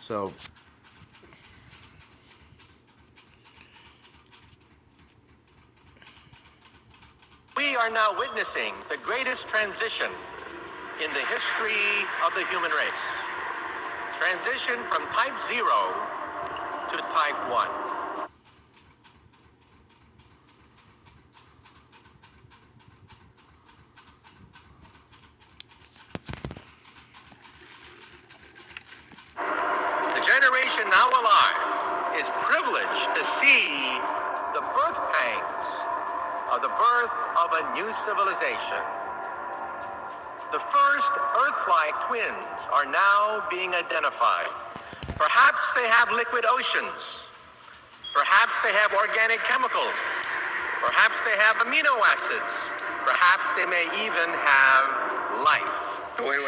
So we are now witnessing the greatest transition in the history of the human race. Transition from type 0 to type 1. The generation now alive is privileged to see the birth pangs of the birth of a new civilization. The first Earth-like twins are now being identified. Perhaps they have liquid oceans. Perhaps they have organic chemicals. Perhaps they have amino acids. Perhaps they may even have life. Wait.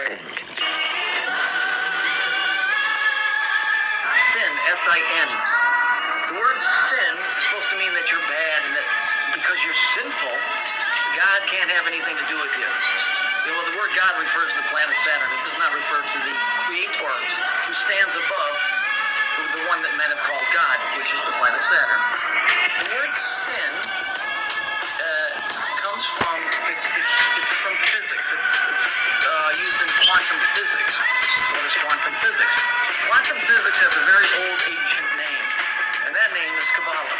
Sin, S-I-N. The word sin is supposed to mean that you're bad and that because you're sinful, God can't have anything to do with you. You know, the word God refers to the planet Saturn. It does not refer to the Creator who stands above the one that men have called God, which is the planet Saturn. The word sin comes from, it's from physics. It's used in quantum physics. What is quantum physics? Quantum physics has a very old, ancient name, and that name is Kabbalah.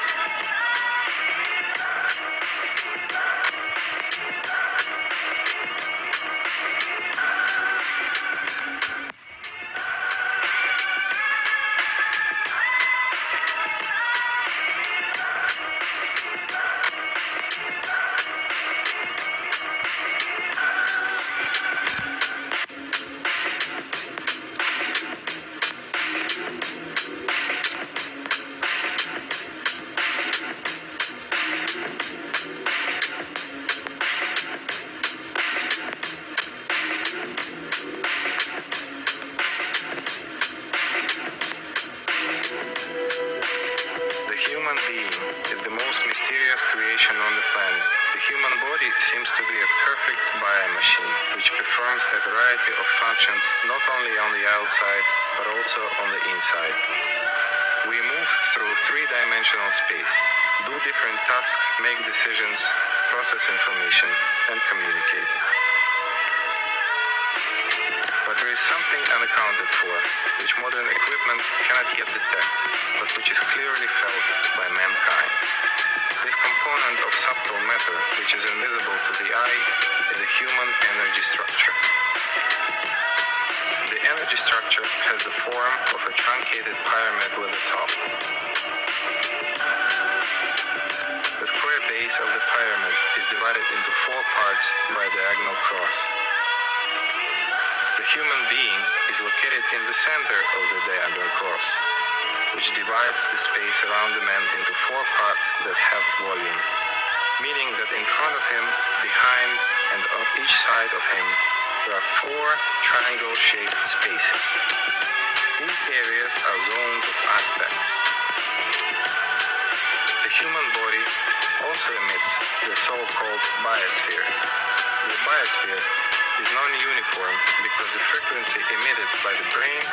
Creation on the planet. The human body seems to be a perfect biomachine, which performs a variety of functions not only on the outside, but also on the inside. We move through three-dimensional space, do different tasks, make decisions, process information, and communicate. But there is something unaccounted for, which modern equipment cannot yet detect, but which is clearly felt by mankind. This component of subtle matter, which is invisible to the eye, is a human energy structure. The energy structure has the form of a truncated pyramid with a top. The square base of the pyramid is divided into 4 parts by a diagonal cross. The human being is located in the center of the diagonal cross, which divides the space around the man into 4 parts that have volume, meaning that in front of him, behind, and on each side of him, there are 4 triangle-shaped spaces. These areas are zones of aspects. The human body also emits the so-called biosphere. The biosphere is non-uniform because the frequency emitted by the brain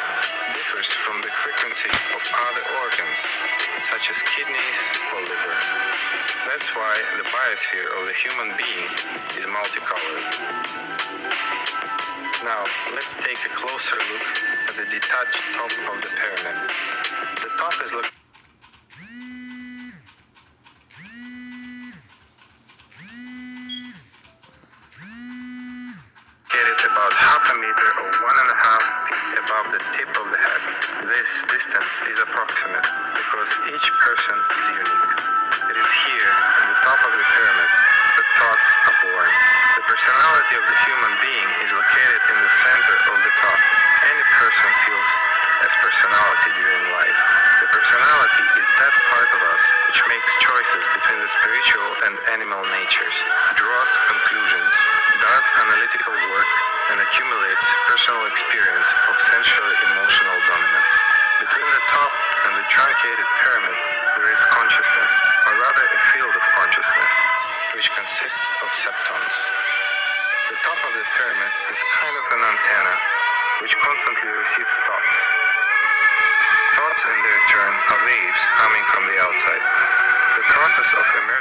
differs from the frequency of other organs, such as kidneys or liver. That's why the biosphere of the human being is multicolored. Now, let's take a closer look at the detached top of the pyramid. The top is located about half a meter or 1.5 feet above the tip of the head. This distance is approximate because each person is unique. It is here, in the top of the pyramid, that thoughts are born. The personality of the human being is located in the center of the top. Any person feels as personality during life. The personality is that part of us which makes choices between the spiritual and animal natures, draws conclusions, does analytical work, and accumulates personal experience of sensual emotional dominance. Between the top and the truncated pyramid, there is consciousness, or rather a field of consciousness, which consists of septons. The top of the pyramid is kind of an antenna, which constantly receives thoughts.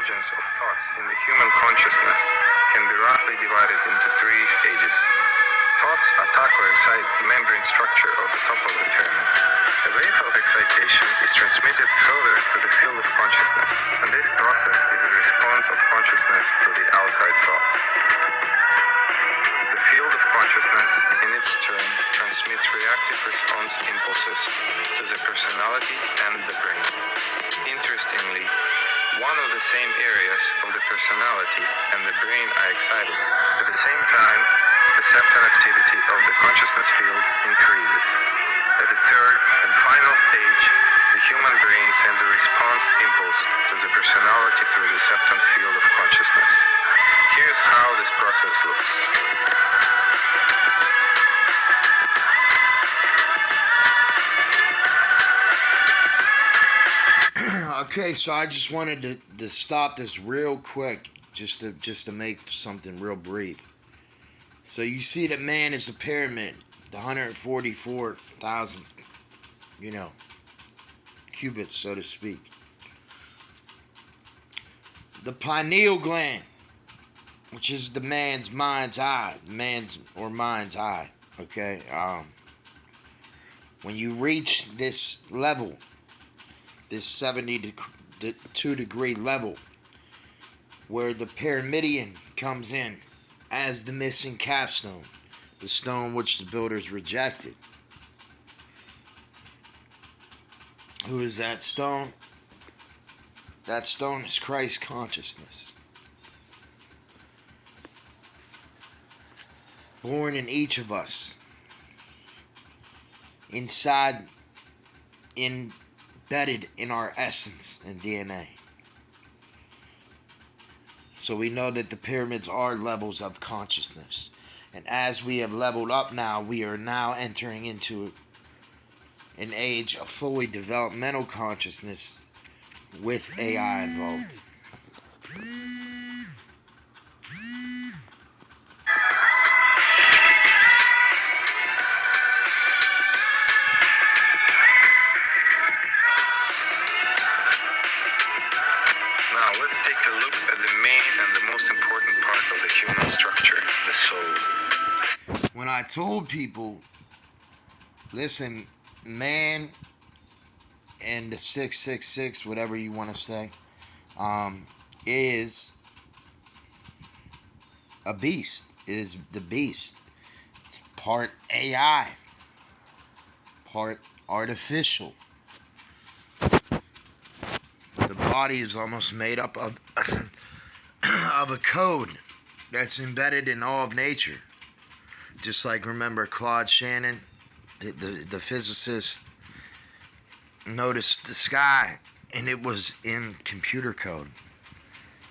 emergence of thoughts in the human consciousness can be roughly divided into three stages. Thoughts attack or excite the membrane structure of the top of the pyramid. A wave of excitation is transmitted further to the field of consciousness, and this process is a response of consciousness to the outside thought. The field of consciousness, in its turn, transmits reactive response impulses to the personality and the brain. Interestingly, one of the same areas of the personality and the brain are excited. At the same time, receptor activity of the consciousness field increases. At the third and final stage, the human brain sends a response impulse to the personality through the septant field of consciousness. Here's how this process looks. Okay, so I just wanted to stop this real quick, just to make something real brief. So you see that man is a pyramid, the 144,000, cubits, so to speak. The pineal gland, which is the mind's eye, okay? When you reach this level, this 72 degree level, where the pyramidion comes in as the missing capstone, the stone which the builders rejected. Who is that stone? That stone is Christ consciousness. Born in each of us. Embedded in our essence and DNA. So we know that the pyramids are levels of consciousness. And as we have leveled up now, we are now entering into an age of fully developmental consciousness with AI involved. Now let's take a look at the main and the most important part of the human structure, the soul. When I told people, listen, man and the 666, whatever you want to say, is a beast, is the beast. It's part AI, part artificial. The body is almost made up of of a code that's embedded in all of nature. Just like, remember, Claude Shannon, the physicist, noticed the sky, and it was in computer code,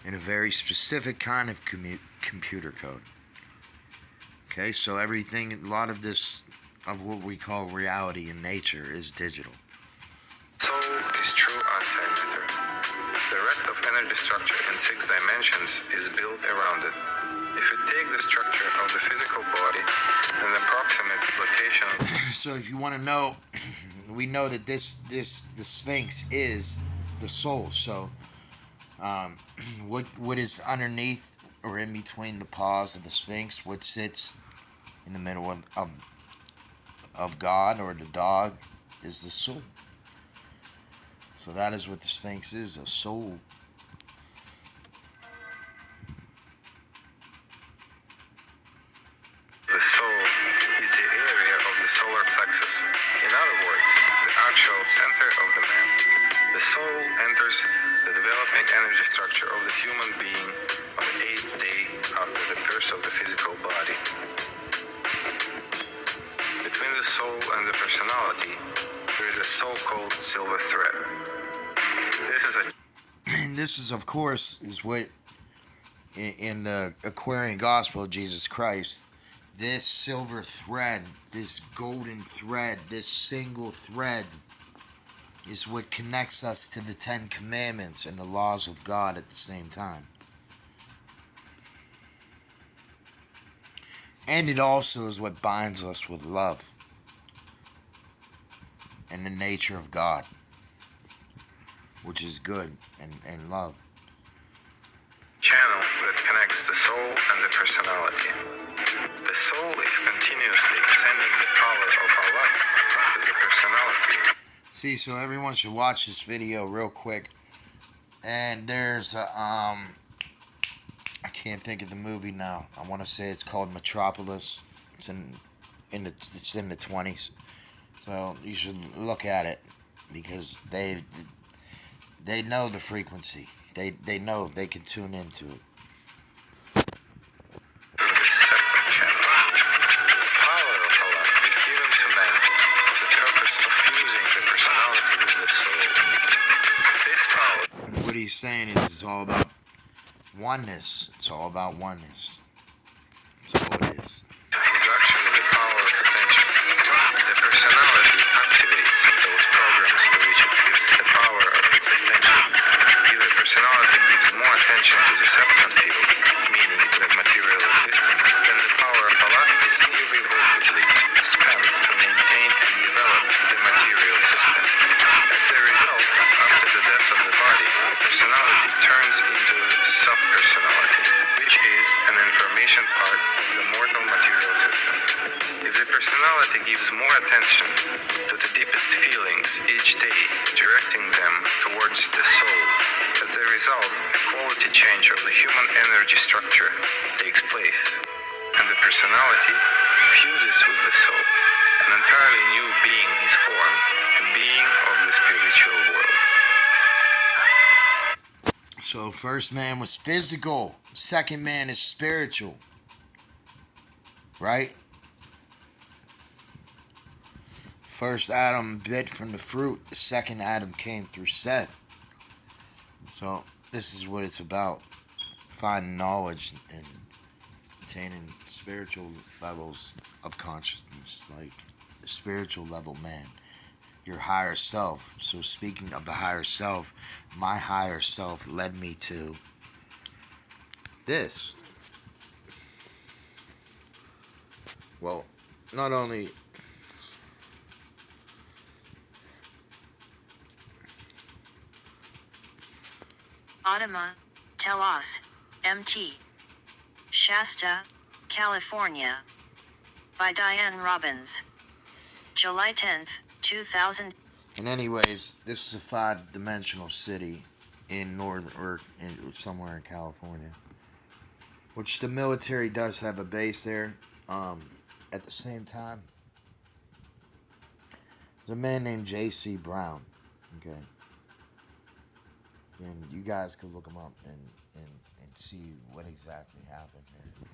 in a very specific kind of computer code. Okay, so everything, a lot of this, of what we call reality in nature, is digital. Soul is true antimatter. The rest of energy structure in 6 dimensions is built around it. If you take the structure of the physical body and the approximate location. So if you want to know, we know that the Sphinx is the soul. So what is underneath or in between the paws of the Sphinx, what sits in the middle of God or the dog, is the soul. So that is what the Sphinx is, a soul. The soul is the area of the solar plexus. In other words, the actual center of the man. The soul enters the developing energy structure of the human being on the 8th day after the birth of the physical body. Between the soul and the personality, there is a so-called silver thread. This is, of course, is what in the Aquarian gospel of Jesus Christ, this silver thread, this golden thread, this single thread is what connects us to the 10 Commandments and the laws of God at the same time. And it also is what binds us with love and the nature of God, which is good and love. soul and the personality. The soul is continuously extending the power of Allah to the personality. See, so everyone should watch this video real quick. And there's a, I can't think of the movie now. I want to say it's called Metropolis. It's in the 20s. So you should look at it because they know the frequency. They know they can tune into it. Through this second channel, the power of Allah is given to man for the purpose of fusing the personality with the soul. This power, What he's saying is it's all about oneness. It's all about oneness. That's all it is. is actually the power of attention. The personality activates those programs to which it gives the power of its attention. If the personality gives more attention to the substance field, meaning the material existence, then the power of Allah is irrevocably spent to maintain and develop the material system. As a result, after the death of the body, the personality turns into a sub-personality, which is an information part of the mortal material system. If the personality gives more attention to the deepest feelings each day, directing them towards the soul, as a result, a quality change of the human energy structure takes place, and the personality fuses with the soul. An entirely new being is formed, a being of the spiritual world. So first man was physical. Second man is spiritual. Right? First Adam bit from the fruit. The second Adam came through Seth. So this is what it's about. Finding knowledge and attaining spiritual levels of consciousness. Like the spiritual level, man. Your higher self. So speaking of the higher self, my higher self led me to this. Well, not only Adama, Telos, MT. Shasta, California. By Diane Robbins. July 10th, 2000. And anyways, this is a 5-dimensional city in somewhere in California, which the military does have a base there. At the same time, there's a man named J.C. Brown. Okay, and you guys could look him up and see what exactly happened here.